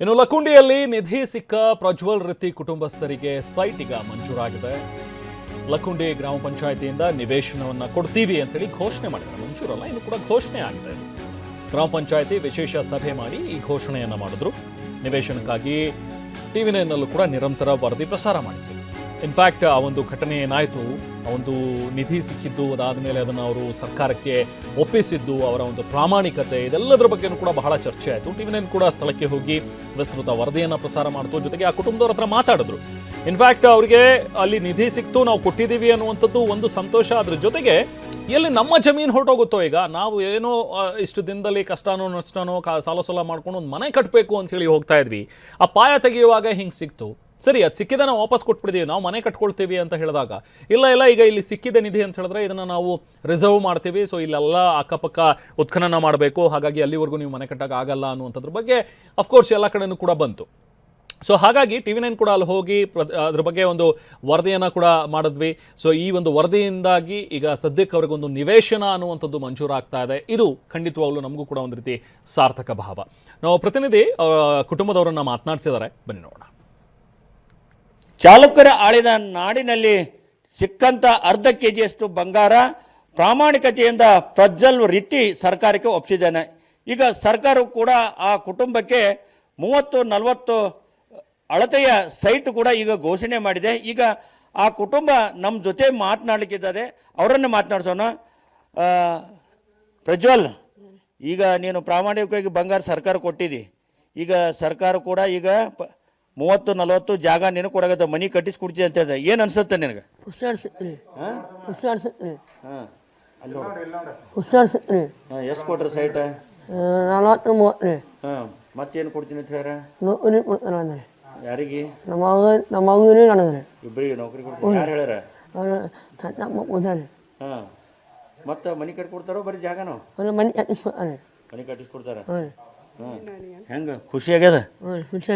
ಇನ್ನು ಲಕ್ಕುಂಡಿಯಲ್ಲಿ ನಿಧಿ ಸಿಕ್ಕ ಪ್ರಜ್ವಲ್ ರಿತಿ ಕುಟುಂಬಸ್ಥರಿಗೆ ಸೈಟ್ ಈಗ ಮಂಜೂರಾಗಿದೆ. ಲಕ್ಕುಂಡಿ ಗ್ರಾಮ ಪಂಚಾಯಿತಿಯಿಂದ ನಿವೇಶನವನ್ನು ಕೊಡ್ತೀವಿ ಅಂತೇಳಿ ಘೋಷಣೆ ಮಾಡಿದ್ದಾರೆ. ಮಂಜೂರಲ್ಲ, ಇನ್ನು ಕೂಡ ಘೋಷಣೆ ಆಗಿದೆ. ಗ್ರಾಮ ಪಂಚಾಯಿತಿ ವಿಶೇಷ ಸಭೆ ಮಾಡಿ ಈ ಘೋಷಣೆಯನ್ನು ಮಾಡಿದ್ರು. ನಿವೇಶನಕ್ಕಾಗಿ ಟಿವಿ9ನಲ್ಲೂ ಕೂಡ ನಿರಂತರ ವರದಿ ಪ್ರಸಾರ ಮಾಡಿದ್ರು. ಇನ್ಫ್ಯಾಕ್ಟ್ ಆ ಒಂದು ಘಟನೆ ಏನಾಯಿತು, ಆ ಒಂದು ನಿಧಿ ಸಿಕ್ಕಿದ್ದು, ಅದಾದಮೇಲೆ ಅದನ್ನು ಅವರು ಸರ್ಕಾರಕ್ಕೆ ಒಪ್ಪಿಸಿದ್ದು, ಅವರ ಒಂದು ಪ್ರಾಮಾಣಿಕತೆ, ಇದೆಲ್ಲದರ ಬಗ್ಗೆನೂ ಕೂಡ ಬಹಳ ಚರ್ಚೆ ಆಯಿತು. ಟಿವಿ9 ಕೂಡ ಸ್ಥಳಕ್ಕೆ ಹೋಗಿ ವಿಸ್ತೃತ ವರದಿಯನ್ನು ಪ್ರಸಾರ ಮಾಡಿತು. ಜೊತೆಗೆ ಆ ಕುಟುಂಬದವ್ರ ಹತ್ರ ಮಾತಾಡಿದ್ರು. ಇನ್ಫ್ಯಾಕ್ಟ್ ಅವರಿಗೆ ಅಲ್ಲಿ ನಿಧಿ ಸಿಕ್ತು, ನಾವು ಕೊಟ್ಟಿದ್ದೀವಿ ಅನ್ನುವಂಥದ್ದು ಒಂದು ಸಂತೋಷ. ಅದ್ರ ಜೊತೆಗೆ ಎಲ್ಲಿ ನಮ್ಮ ಜಮೀನು ಹೊರಟೋಗುತ್ತೋ, ಈಗ ನಾವು ಏನೋ ಇಷ್ಟು ದಿನದಲ್ಲಿ ಕಷ್ಟನೋ ನಷ್ಟನೋ ಸಾಲ ಸೋಲ ಮಾಡ್ಕೊಂಡು ಒಂದು ಮನೆ ಕಟ್ಟಬೇಕು ಅಂತ ಹೇಳಿ ಹೋಗ್ತಾ ಇದ್ವಿ. ಆ ಪಾಯ ತೆಗೆಯುವಾಗ ಹಿಂಗೆ ಸಿಕ್ತು. ಸರಿ, ಅದು ಸಿಕ್ಕಿದ ನಾವು ವಾಪಸ್ ಕೊಟ್ಬಿಡ್ತೀವಿ, ನಾವು ಮನೆ ಕಟ್ಕೊಳ್ತೀವಿ ಅಂತ ಹೇಳಿದಾಗ, ಇಲ್ಲ ಈಗ ಇಲ್ಲಿ ಸಿಕ್ಕಿದ ನಿಧಿ ಅಂತ ಹೇಳಿದ್ರೆ ಇದನ್ನು ನಾವು ರಿಸರ್ವ್ ಮಾಡ್ತೀವಿ, ಸೊ ಇಲ್ಲೆಲ್ಲ ಅಕ್ಕಪಕ್ಕ ಉತ್ಖನನ ಮಾಡಬೇಕು, ಹಾಗಾಗಿ ಅಲ್ಲಿವರೆಗೂ ನೀವು ಮನೆ ಕಟ್ಟಕ್ಕೆ ಆಗಲ್ಲ ಅನ್ನುವಂಥದ್ರ ಬಗ್ಗೆ ಅಫ್ಕೋರ್ಸ್ ಎಲ್ಲ ಕಡೆನೂ ಕೂಡ ಬಂತು. ಸೊ ಹಾಗಾಗಿ ಟಿವಿ9 ಕೂಡ ಅಲ್ಲಿ ಹೋಗಿ ಅದ್ರ ಬಗ್ಗೆ ಒಂದು ವರದಿಯನ್ನು ಕೂಡ ಮಾಡಿದ್ವಿ. ಸೊ ಈ ಒಂದು ವರದಿಯಿಂದಾಗಿ ಈಗ ಸದ್ಯಕ್ಕೆ ಅವ್ರಿಗೊಂದು ನಿವೇಶನ ಅನ್ನುವಂಥದ್ದು ಮಂಜೂರಾಗ್ತಾ ಇದೆ. ಇದು ಖಂಡಿತವಾಗ್ಲೂ ನಮಗೂ ಕೂಡ ಒಂದು ರೀತಿ ಸಾರ್ಥಕ ಭಾವ. ನಾವು ಪ್ರತಿನಿಧಿ ಕುಟುಂಬದವರನ್ನು ಮಾತನಾಡಿಸಿದ್ದಾರೆ, ಬನ್ನಿ ನೋಡೋಣ. ಚಾಲುಕ್ಯರ ಆಳಿದ ನಾಡಿನಲ್ಲಿ ಸಿಕ್ಕಂತ ಅರ್ಧ ಕೆಜಿಯಷ್ಟು ಬಂಗಾರ ಪ್ರಾಮಾಣಿಕತೆಯಿಂದ ಪ್ರಜ್ವಲ್ ರಿತಿ ಸರ್ಕಾರಕ್ಕೆ ಒಪ್ಪಿಸಿದ್ದಾನೆ. ಈಗ ಸರ್ಕಾರವು ಕೂಡ ಆ ಕುಟುಂಬಕ್ಕೆ 30-40 ಅಳತೆಯ ಸೈಟ್ ಕೂಡ ಈಗ ಘೋಷಣೆ ಮಾಡಿದೆ. ಈಗ ಆ ಕುಟುಂಬ ನಮ್ಮ ಜೊತೆ ಮಾತನಾಡಲಿಕ್ಕಿದ್ದಾರೆ, ಅವರನ್ನು ಮಾತನಾಡಿಸೋಣ. ಪ್ರಜ್ವಲ್, ಈಗ ನೀನು ಪ್ರಾಮಾಣಿಕವಾಗಿ ಬಂಗಾರ ಸರ್ಕಾರ ಕೊಟ್ಟಿದ್ದಿ. ಈಗ ಸರ್ಕಾರ ಕೂಡ ಈಗ 30-40 ಜಾಗ ನೀನು ಕೊಡಾಗತ್ತ, ಮನಿ ಕಟ್ಟಿಸ್ಕೊಡ್ತೀವಿ ಅಂತ ಹೇಳಿದೆ. ಏನು ಅನ್ಸುತ್ತೆ ನಿನಗೆ? ಎಷ್ಟು ಕೊಟ್ರಿ ಸೈಟ್? 40-30. ಮತ್ತೇನು ಕೊಡ್ತೀನಿ ಅಂತ ಹೇಳ್ಯಾರ? ಯಾರಿಗೆ? ನಮ್ಮ ಮಗನೇ ನನಗೆ ಇಬ್ಬರಿಗೆ ನೌಕರಿ ಕೊಡ್ತೀನಿ ಯಾರು ಹೇಳ್ಯಾರ? ಮತ್ತೆ ಮನಿ ಕಟ್ಕೊಡ್ತಾರೋ ಬರೀ ಜಾಗನೋ? ಮನೆ ಕಟ್ಟಿಸ್ಕೊಡ್ತಾರೆ. ಮನಿ ಕಟ್ಟಿಸ್ಕೊಡ್ತಾರ. ಹೆಂಗ ಖುಷಿ ಆಗ್ಯದ? ಖುಷಿ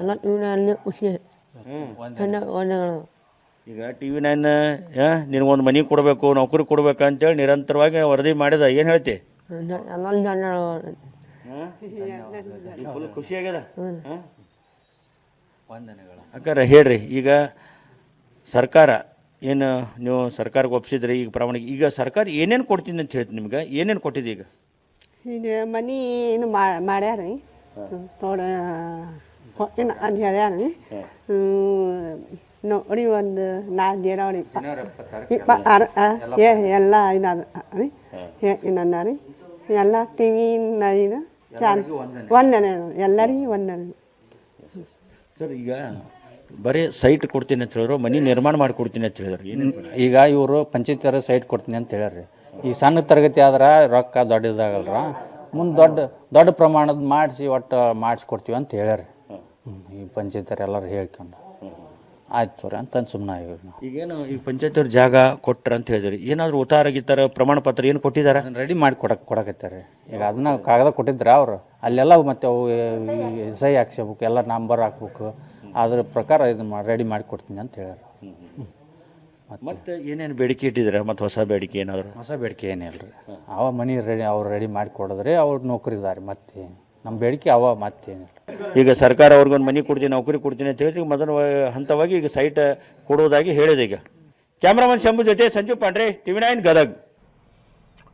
ಎಲ್ಲ ಖುಷಿ. ಈಗ ಟಿವಿ9 ನಿನಗೊಂದು ಮನಿ ಕೊಡಬೇಕು, ನೌಕರಿ ಕೊಡ್ಬೇಕು ಅಂತೇಳಿ ನಿರಂತರವಾಗಿ ವರದಿ ಮಾಡಿದ. ಏನು ಹೇಳ್ತಿ? ಫುಲ್ ಖುಷಿ ಆಗ್ಯದ. ಅಕ್ಕಾರ ಹೇಳ್ರಿ, ಈಗ ಸರ್ಕಾರ ಏನು ನೀವು ಸರ್ಕಾರಕ್ಕೆ ಒಪ್ಪಿಸಿದ್ರಿ, ಈಗ ಪ್ರಾಮಾಣಿಕ ಈಗ ಸರ್ಕಾರ ಏನೇನು ಕೊಡ್ತೀನಿ ಅಂತ ಹೇಳ್ತೀನಿ. ನಿಮ್ಗೆ ಏನೇನು ಕೊಟ್ಟಿದೆ? ಈಗ ಮನಿ ಏನು ಮಾಡ್ಯಾರ ರೀ, ತೋಡ ಕೊಟ್ಟಿನ ಅಂತ ಹೇಳ್ಯಾರ ರೀ. ನೋಡಿ ಒಂದು 4 ಜನ ರೀ, ಎಲ್ಲ ಇದಾದ ರೀ. ಏನಂದ ರೀ, ಎಲ್ಲ ಟಿವಿ9 ಒಂದನೇ ಎಲ್ಲರಿಗೂ ಒಂದನೇ. ಸರ್, ಈಗ ಬರೀ ಸೈಟ್ ಕೊಡ್ತೀನಿ ಅಂತ ಹೇಳಿದ್ರು, ಮನಿ ನಿರ್ಮಾಣ ಮಾಡಿ ಕೊಡ್ತೀನಿ ಅಂತ ಹೇಳಿದ್ರು. ಈಗ ಇವರು ಪಂಚಾಯತಿಯವರು ಸೈಟ್ ಕೊಡ್ತೀನಿ ಅಂತ ಹೇಳ್ಯಾರ್ರಿ. ಈ ಸಣ್ಣ ತರಗತಿ ಆದ್ರೆ ರೊಕ್ಕ ದೊಡ್ಡದಾಗಲ್ರ, ಮುಂದೆ ದೊಡ್ಡ ಪ್ರಮಾಣದ ಮಾಡಿಸಿ ಒಟ್ಟು ಮಾಡಿಸ್ಕೊಡ್ತೀವಿ ಅಂತ ಹೇಳ್ಯಾರಿ. ಈ ಪಂಚಾಯತಿಯವ್ರು ಎಲ್ಲರೂ ಹೇಳ್ಕೊಂಡು ಆಯ್ತು ರೀ ಅಂತ ಸುಮ್ಮನೆ ಈಗೇನು ಈ ಪಂಚಾಯತಿಯವ್ರ ಜಾಗ ಕೊಟ್ರ ಅಂತ ಹೇಳಿದ್ರಿ, ಏನಾದರೂ ಉತ್ತಾರ ಗೀತಾರ ಪ್ರಮಾಣ ಪತ್ರ ಏನು ಕೊಟ್ಟಿದ್ದಾರೆ? ರೆಡಿ ಮಾಡಿ ಕೊಡಕತ್ತಾರೆ. ಈಗ ಅದನ್ನ ಕಾಗದ ಕೊಟ್ಟಿದ್ರೆ ಅವರು ಅಲ್ಲೆಲ್ಲ ಮತ್ತೆ ಅವು ಸಹಿ ಹಾಕ್ಸ್ಬೇಕು, ಎಲ್ಲ ನಂಬರ್ ಹಾಕ್ಬೇಕು, ಅದ್ರ ಪ್ರಕಾರ ಇದನ್ನ ರೆಡಿ ಮಾಡಿ ಕೊಡ್ತೀನಿ ಅಂತ ಹೇಳ್ಯಾರ. ಮತ್ತೆ ಏನೇನು ಬೇಡಿಕೆ ಇಟ್ಟಿದ್ರೆ? ಮತ್ತೆ ಹೊಸ ಬೇಡಿಕೆ ಏನಾದ್ರು? ಹೊಸ ಬೇಡಿಕೆ ಏನಿಲ್ಲ ರೀ, ಅವ ಮನಿ ಅವ್ರು ರೆಡಿ ಮಾಡಿ ಕೊಡಿದ್ರೆ ಅವ್ರು ನೌಕರಿದಾರೆ. ಮತ್ತೆ ನಮ್ಮ ಬೇಡಿಕೆ ಮತ್ತೇನಿಲ್ಲ. ಈಗ ಸರ್ಕಾರ ಅವ್ರಿಗೊಂದು ಮನಿ ಕೊಡ್ತೀನಿ, ನೌಕರಿ ಕೊಡ್ತೀನಿ ಅಂತ ಹೇಳಿ ಮೊದಲ ಹಂತವಾಗಿ ಈಗ ಸೈಟ್ ಕೊಡುವುದಾಗಿ ಹೇಳಿದೆ. ಈಗ ಕ್ಯಾಮ್ರಾಮನ್ ಶಂಭು ಜೊತೆ ಸಂಜು ಪಾಂಡ್ರೆ, ಟಿವಿ9 ಗದಗ್.